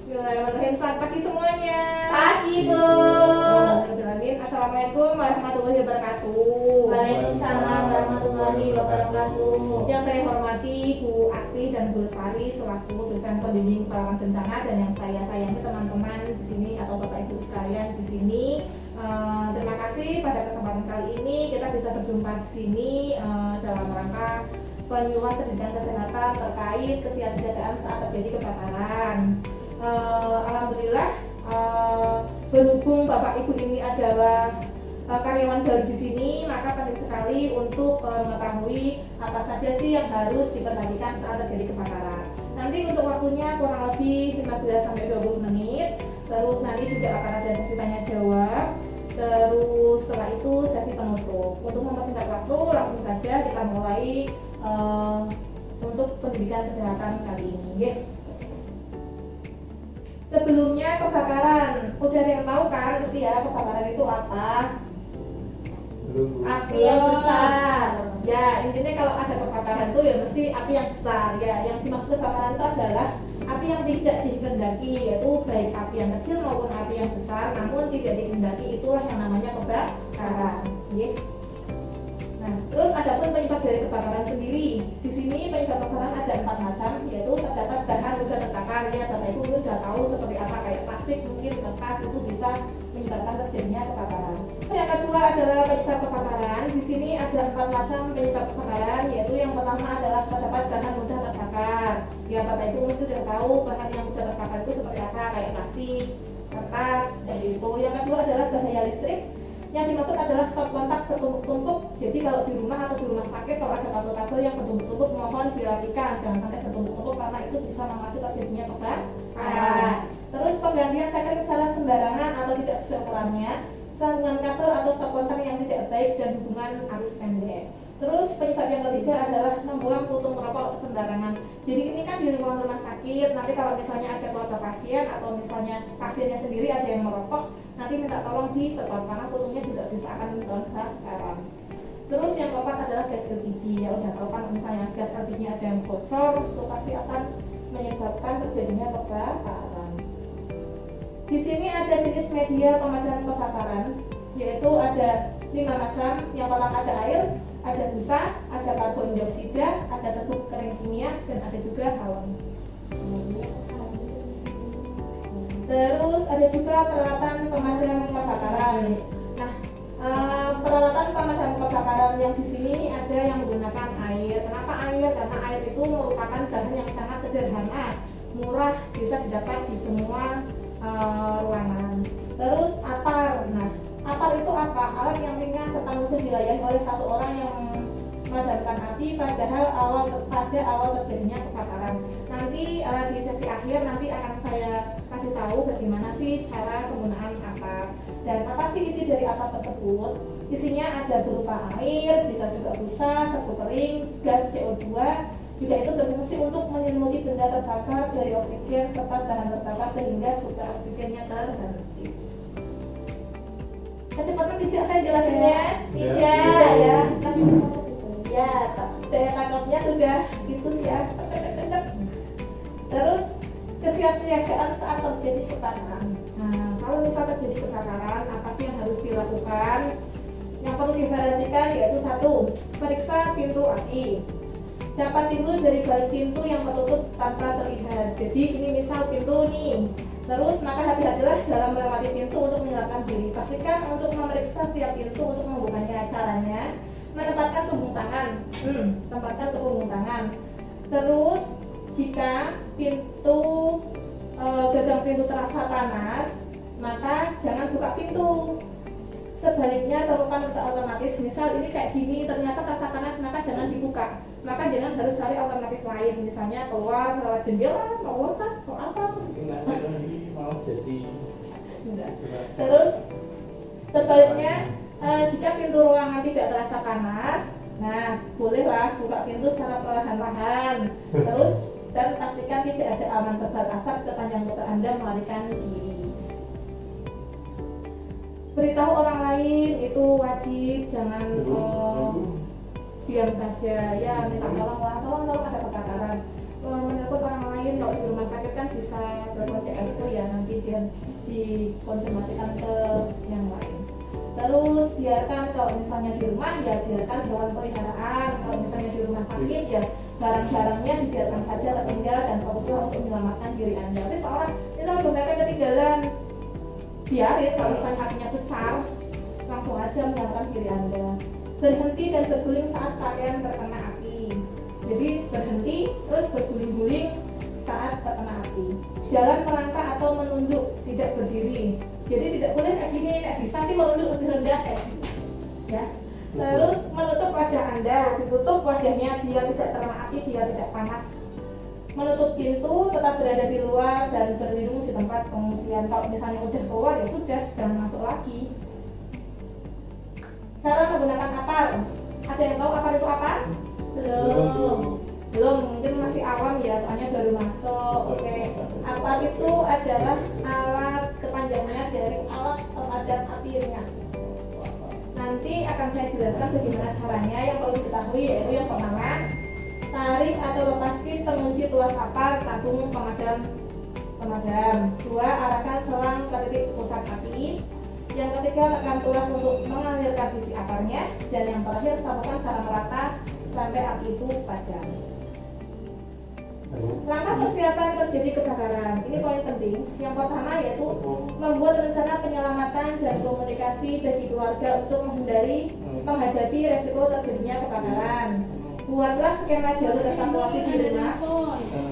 Bismillahirrahmanirrahim. Selamat pagi semuanya. Pagi, Bu. Assalamualaikum warahmatullahi wabarakatuh. Waalaikumsalam warahmatullahi wabarakatuh. Yang saya hormati Bu Asih dan Bu Lestari selaku dosen pembimbing peralatan bencana, dan yang saya sayangi teman-teman di sini atau Bapak Ibu sekalian di sini. Terima kasih pada kesempatan kali ini kita bisa berjumpa di sini dalam rangka penyuluhan pendidikan kesehatan terkait kesiapsiagaan saat terjadi kebakaran. Alhamdulillah, berhubung Bapak Ibu ini adalah karyawan baru di sini, maka penting sekali untuk mengetahui apa saja sih yang harus diperhatikan saat terjadi kebakaran. Nanti untuk waktunya kurang lebih 15-20 menit. Terus nanti juga akan ada sesi tanya jawab. Terus setelah itu sesi penutup. Untuk mempersingkat waktu, langsung saja kita mulai untuk pendidikan kesehatan kali ini, ya. Sebelumnya kebakaran, udah ada yang tahu kan gitu ya, kebakaran itu apa? Api yang besar. Ya, intinya kalau ada kebakaran itu ya mesti api yang besar ya. Yang dimaksud kebakaran itu adalah api yang tidak dikehendaki, yaitu baik api yang kecil maupun api yang besar, namun tidak dikehendaki, itulah yang namanya kebakaran, ya. Nah, terus adapun penyebab dari kebakaran sendiri, di sini penyebab kebakaran ada 4 macam, yaitu terdapat bahan mudah terbakar. Ya, Bapak Ibu sudah tahu seperti apa, kayak plastik, mungkin kertas, itu bisa menyebabkan terjadinya kebakaran. Yang kedua adalah penyebab kebakaran. Di sini ada 4 macam penyebab kebakaran, yaitu yang pertama adalah terdapat bahan mudah terbakar. Ya, Bapak Ibu sudah tahu bahan yang mudah terbakar itu seperti apa, kayak plastik, kertas, dan itu. Yang kedua adalah bahaya listrik. Yang dimaksud adalah stop kontak bertumpuk-tumpuk. Jadi kalau di rumah atau di rumah sakit, kalau ada kabel-kabel yang bertumpuk-tumpuk, mohon dirapikan, jangan sampai bertumpuk-tumpuk karena itu bisa memacu terjadinya kebakaran. Terus penggantian sakit secara sembarangan atau tidak sesuai ukurannya, sambungan kabel atau stop kontak yang tidak baik, dan hubungan arus pendek. Terus penyebab yang ketiga adalah membuang puntung rokok sembarangan. Jadi ini kan di lingkungan rumah sakit, nanti kalau misalnya ada keluarga pasien atau misalnya pasiennya sendiri ada yang merokok, nanti minta tolong di stop karena puntungnya juga bisa akan menimbulkan kebakaran. Terus yang keempat adalah gas LPG. Ya udah tahu kan, misalnya gas LPG ada yang bocor, itu pasti akan menyebabkan terjadinya kebakaran. Di sini ada jenis media pemadam kebakaran, yaitu ada 5 macam. Yang pertama ada air, ada busa, ada karbon dioksida, ada serbuk kering kimia, dan ada juga halon. Terus ada juga peralatan pemadam kebakaran. Nah, peralatan pemadam kebakaran yang di sini ada yang menggunakan air. Kenapa air? Karena air itu merupakan bahan yang sangat sederhana, murah, bisa didapat di semua ruangan. Terus apar. Nah, apar itu apa? Alat yang ringan serta mudah dilayani oleh satu orang yang memadamkan api pada awal terjadinya kebakaran. Nanti di sesi akhir nanti akan saya kasih tahu bagaimana sih cara penggunaan apar dan apa sih isi dari apar tersebut. Isinya ada berupa air, bisa juga busa, serbuk kering, gas CO2. Juga itu berfungsi untuk menyelimuti benda terbakar dari oksigen serta bahan terbakar sehingga supaya oksigennya terhenti. Kecepatan tidak saya jelasinnya? Tidak ya. Ya, daya tangkapnya sudah gitu ya. Terus kesiapsiagaan saat terjadi kebakaran. Nah, kalau misal terjadi kebakaran, apa sih yang harus dilakukan? Yang perlu diperhatikan yaitu 1, periksa pintu api. Dapat timbul dari balik pintu yang tertutup tanpa terlihat. Jadi ini misal pintu nih. Terus maka hati-hatilah dalam melewati pintu untuk menyelamatkan diri. Pastikan untuk memeriksa setiap pintu untuk membukanya. Caranya menempatkan punggung tangan. Tempatkan punggung tangan. Terus jika pintu gagang pintu terasa panas, maka jangan buka pintu. Sebaliknya temukan untuk alternatif. Misal ini kayak gini, ternyata terasa panas, maka jangan dibuka. Maka jangan harus cari alternatif lain. Misalnya keluar lewat jendela, mau apa? Mau jadi. Terus sebaliknya, jika pintu ruangan tidak terasa panas, nah bolehlah buka pintu secara perlahan-lahan. Terus dan pastikan tidak ada awan tebal asap sepanjang motor Anda melarikan diri. Beritahu orang lain itu wajib, jangan diam saja. Ya, minta tolong ada kebakaran. Menelpon orang lain kalau di rumah sakit kan bisa berbuat CFO ya, nanti dia dikonfirmasikan ke yang lain. Terus biarkan kalau misalnya di rumah ya biarkan hewan peliharaan, kalau misalnya di rumah sakit ya barang-barangnya dibiarkan saja tertinggal dan fokuslah untuk menyelamatkan diri Anda. Tapi seorang misalnya dompetnya ketinggalan, biarin, kalau misalnya apinya besar langsung aja menyelamatkan diri Anda. Berhenti dan berguling saat pakaian terkena api. Jadi berhenti terus berguling-guling saat terkena api. Jalan merangkak atau menunduk, tidak berdiri. Jadi tidak boleh kayak gini, kayak bisa sih menunduk lebih rendah kayak gitu. Ya. Terus menutup wajah Anda, ditutup wajahnya biar tidak terkena api, biar tidak panas. Menutup pintu, tetap berada di luar dan berlindung di tempat pengungsian. Kalau misalnya udah keluar ya sudah, jangan masuk lagi. Cara menggunakan apar. Ada yang tahu apar itu apa? Belum, mungkin masih awam ya, soalnya baru masuk. Oke. Apar itu adalah alat kepanjangannya dari alat pemadam api ringan. Nanti akan saya jelaskan bagaimana caranya. Yang perlu diketahui yaitu yang pertama, tarik atau lepaskan pengunci tuas apar tabung pemadam. Dua, arahkan selang ke titik pusat api. Yang ketiga, tekan tuas untuk mengalirkan isi aparnya. Dan yang terakhir, sambungkan secara merata sampai api itu padam. Langkah persiapan terjadi kebakaran. Ini poin penting. Yang pertama yaitu membuat rencana penyelamatan dan komunikasi bagi keluarga untuk menghadapi resiko terjadinya kebakaran. Buatlah skema jalur evakuasi di rumah,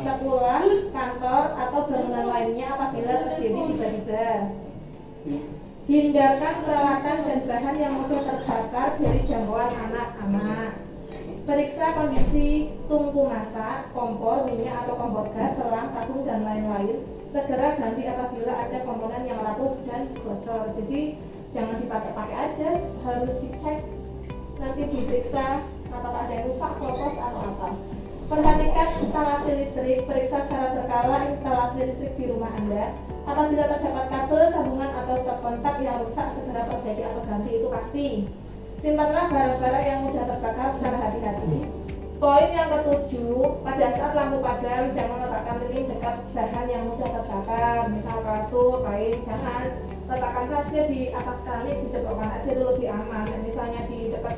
sekolah, kantor, atau bangunan lainnya apabila terjadi tiba-tiba. Hindarkan peralatan dan bahan yang mudah terbakar dari jangkauan anak-anak. Periksa kondisi tungku masak, kompor, minyak atau kompor gas, selang, tabung, dan lain-lain. Segera ganti apabila ada komponen yang rapuh dan bocor. Jadi jangan dipakai-pakai aja, harus dicek. Nanti diperiksa apakah ada yang rusak, kopos, atau apa. Perhatikan instalasi listrik, periksa secara berkala instalasi listrik di rumah Anda. Apabila terdapat kabel, sambungan, atau stop kontak yang rusak, segera perbaiki atau ganti, itu pasti. Simpanlah barang-barang yang mudah terbakar secara hati-hati. Poin yang ketujuh, pada saat lampu padam jangan letakkan lilin dekat bahan yang mudah terbakar, misal kasur, kain, jangan letakkan saja di atas keramik, diceplokkan aja itu lebih aman. Dan misalnya di dekat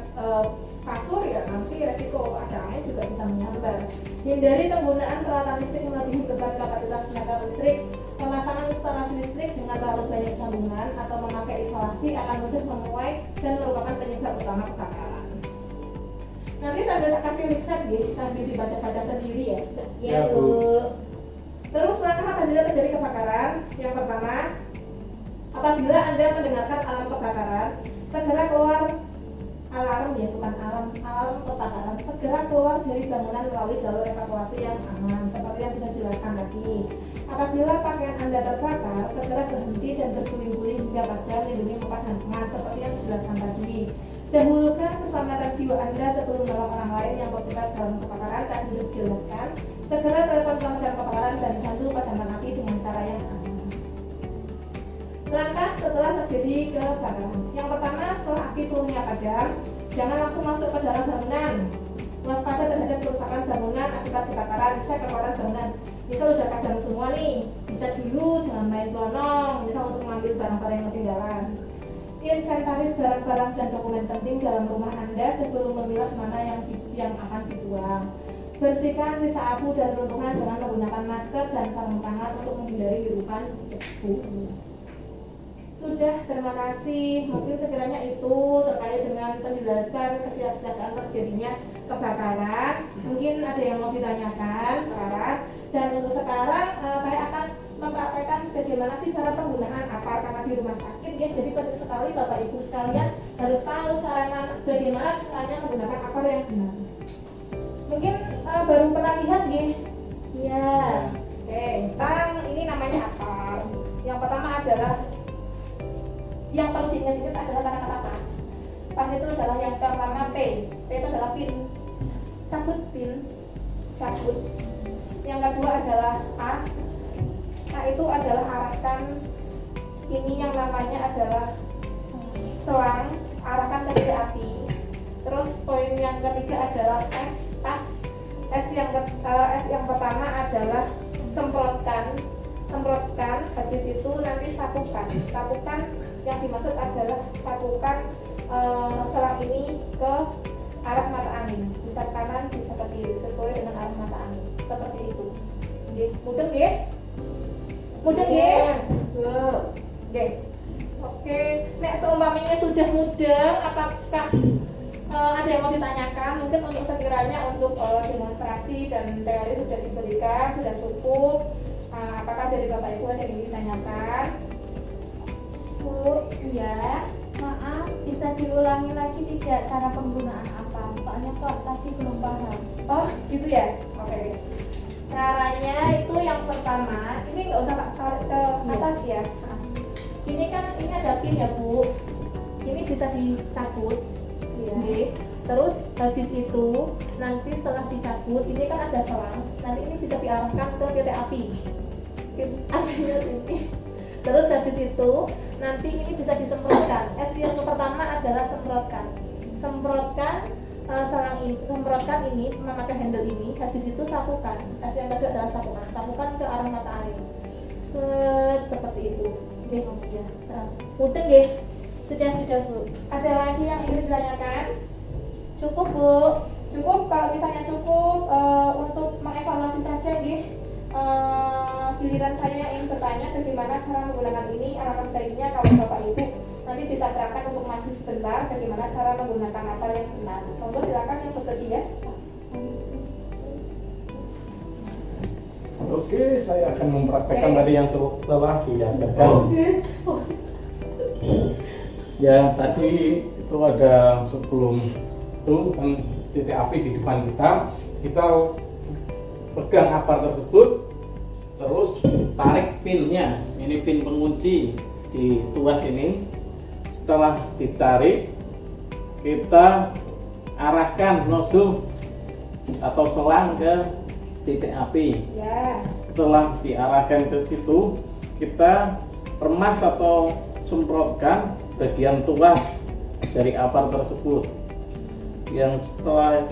kasur ya nanti resiko ada angin juga bisa menyambar. Hindari penggunaan peralatan listrik melebihi beban kapasitas tenaga listrik. Pemasangan instalasi listrik dengan terlalu banyak sambungan atau memakai isolasi akan mudah menuai dan merupakan penyebab utama kebakaran. Nanti sambil kasih riset ya, sambil dibaca-baca sendiri ya. Ya Bu. Terus langkah apabila terjadi kebakaran. Yang pertama, apabila Anda mendengarkan alarm kebakaran, segera keluar alarm ya, bukan alarm kebakaran. Segera keluar dari bangunan melalui jalur evakuasi yang aman, seperti yang sudah dijelaskan tadi. Apabila pakaian Anda terbakar, segera berhenti dan berguling-guling hingga padam, lindungi muka dan tangan, seperti yang dijelaskan tadi. Dahulukan keselamatan jiwa Anda sebelum menolong orang lain yang terlibat dalam kebakaran. Tadi sudah dijelaskan. Segera telepon pemadam kebakaran dan bantu padaman api dengan cara yang aman. Langkah setelah terjadi kebakaran. Yang pertama, setelah api seluruhnya padam, jangan langsung masuk ke dalam bangunan. Waspada terhadap kerusakan bangunan akibat kebakaran. Cek kekuatan bangunan. Misal udah padam semua nih, dicek dulu, jangan main pelonong. Misal untuk mengambil barang-barang yang ketinggalan. Inventaris barang-barang dan dokumen penting dalam rumah Anda sebelum memilah mana yang akan dibuang. Bersihkan sisa abu dan runtuhan dengan menggunakan masker dan sarung tangan untuk menghindari hirupan debu. Sudah, terima kasih. Mungkin sekiranya itu terkait dengan penjelasan kesiapsiagaan terjadinya kebakaran. Mungkin ada yang mau ditanyakan sekarang. Dan untuk sekarang saya akan mempraktekkan bagaimana sih cara penggunaan apar karena di rumah sakit ya. Jadi penting sekali Bapak Ibu sekalian harus tahu bagaimana caranya menggunakan apar yang benar. Mungkin baru pernah lihat ya. Ya. Oke, ini namanya apar. Yang pertama adalah yang perlu diingat adalah kata-kata pas. Pas itu adalah yang pertama P. P itu adalah pin. Cabut pin. Cabut. Yang kedua adalah A. A itu adalah arahkan. Ini yang namanya adalah selang, arahkan ke titik api. Terus poin yang ketiga adalah S. Pas. S yang pertama adalah semprotkan, habis itu nanti sapukan yang dimaksud adalah sapukan selang ini ke arah mata angin, bisa kanan bisa ke kiri sesuai dengan arah mata angin, seperti itu. Mudeng nggih? Mudeng nggih? Nggih. Oke, nek seumpamanya sudah mudeng, apakah ada yang mau ditanyakan? Mungkin untuk sekiranya untuk demonstrasi dan teori sudah diberikan, sudah cukup. Apakah dari Bapak Ibu ada yang ingin ditanyakan? Bu, Iya. maaf, bisa diulangi lagi tidak cara penggunaan apa? Soalnya kok tadi belum paham. Oh, gitu ya? Oke. Caranya itu yang pertama, ini nggak usah tak tarik ke atas ya. Nah, ini kan ini ada pin ya Bu. Ini bisa dicabut. Iya. Oke. Terus habis itu nanti setelah dicabut ini kan ada selang. Nanti ini bisa diarahkan ke titik api. Apinya sini. Terus habis itu nanti ini bisa disemprotkan. Yang pertama adalah semprotkan selang ini, semprotkan ini memakai handle ini. Habis itu sapukan. Yang kedua adalah sapukan ke arah mata angin. Seperti itu. Oke, kemudian. Mudeng nggih? Sudah Bu. Ada lagi yang ingin ditanyakan? Cukup Bu. Cukup, kalau misalnya cukup untuk mengevaluasi saja nggih. Giliran saya ingin bertanya bagaimana cara menggunakan ini, alangkah baiknya kalau Bapak Ibu nanti bisa gerakan untuk maju sebentar bagaimana cara menggunakan apa yang benar. Monggo silakan yang bersedia. Oke, saya akan mempraktekkan tadi yang setelah diajarkan. Ya, tadi itu ada sebelum itu kan titik api di depan kita pegang apar tersebut, terus tarik pinnya. Ini pin pengunci di tuas ini. Setelah ditarik, kita arahkan nozzle atau selang ke titik api. Ya. Setelah diarahkan ke situ, kita remas atau semprotkan bagian tuas dari apar tersebut. Yang setelah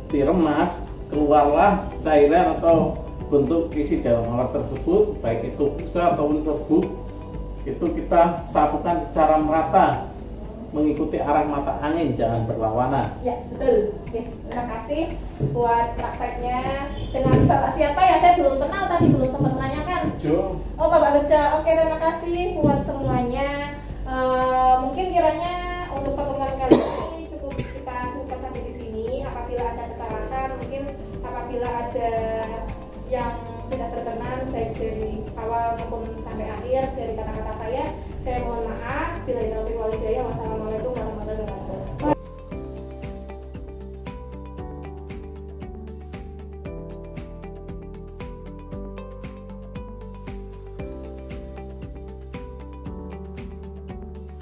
diremas, keluarlah cairan atau bentuk isi dalam apar tersebut, baik itu busa ataupun serbuk. Itu kita sapukan secara merata mengikuti arah mata angin, jangan berlawanan. Ya, betul. Oke, terima kasih buat prakteknya. Dengan Bapak siapa ya? Saya belum kenal tadi, belum sempat menanyakan. Jo. Oh, Bapak Beja. Oke, terima kasih buat semuanya. Mungkin kiranya untuk pertemuan kali ini cukup kita cukupkan sampai di sini. Apabila ada kesalahan, mungkin apabila ada yang tidak berkenan baik dari awal maupun sampai akhir dari kata-kata saya mohon maaf. Bila itu